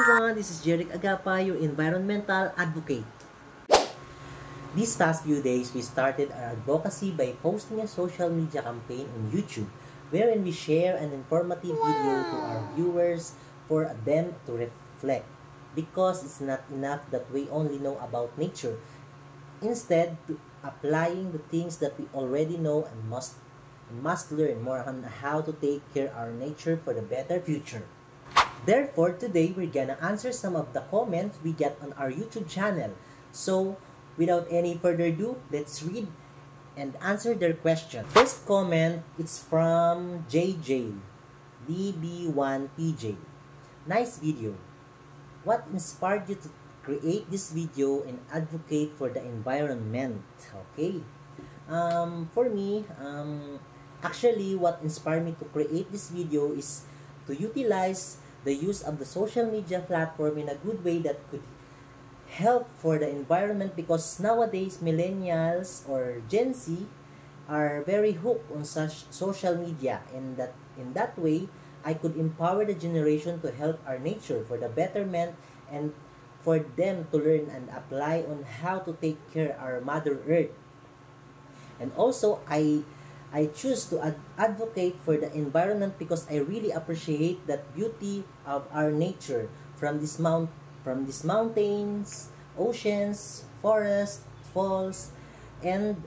everyone, this is Jeric Agapa, your environmental advocate. These past few days, we started our advocacy by posting a social media campaign on YouTube wherein we share an informative video to our viewers for them to reflect. Because it's not enough that we only know about nature. Instead, applying the things that we already know and must learn more on how to take care of our nature for the better future. Therefore, today we're gonna answer some of the comments we get on our YouTube channel. So, without any further ado, let's read and answer their question. First comment, it's from JJ DB1PJ. Nice video. What inspired you to create this video and advocate for the environment? Okay. For me, actually what inspired me to create this video is to utilize the use of the social media platform in a good way that could help for the environment, because nowadays millennials or Gen Z are very hooked on such social media, and in that way I could empower the generation to help our nature for the betterment and for them to learn and apply on how to take care of our Mother Earth. And also I choose to advocate for the environment because I really appreciate that beauty of our nature from these mountains, oceans, forests, falls, and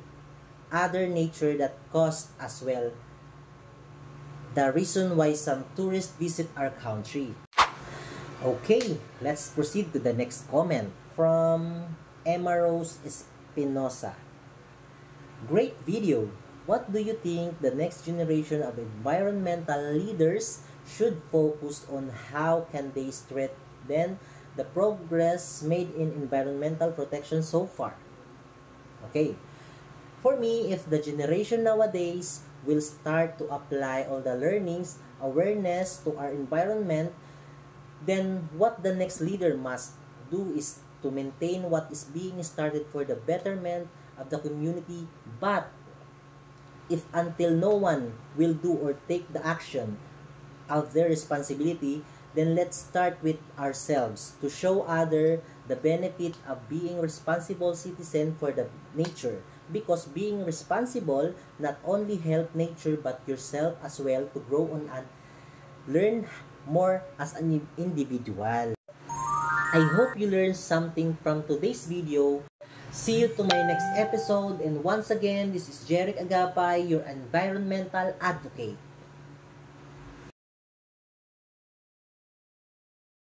other nature that cost as well the reason why some tourists visit our country. Okay, let's proceed to the next comment from Emma Rose Espinosa. Great video. What do you think the next generation of environmental leaders should focus on? How can they strengthen the progress made in environmental protection so far? Okay. For me, if the generation nowadays will start to apply all the learnings, awareness to our environment, then what the next leader must do is to maintain what is being started for the betterment of the community. But if until no one will do or take the action of their responsibility, then let's start with ourselves to show others the benefit of being responsible citizen for the nature. Because being responsible not only help nature but yourself as well to grow on and learn more as an individual. I hope you learned something from today's video. See you to my next episode, and once again, this is Jeric Agapay, your environmental advocate.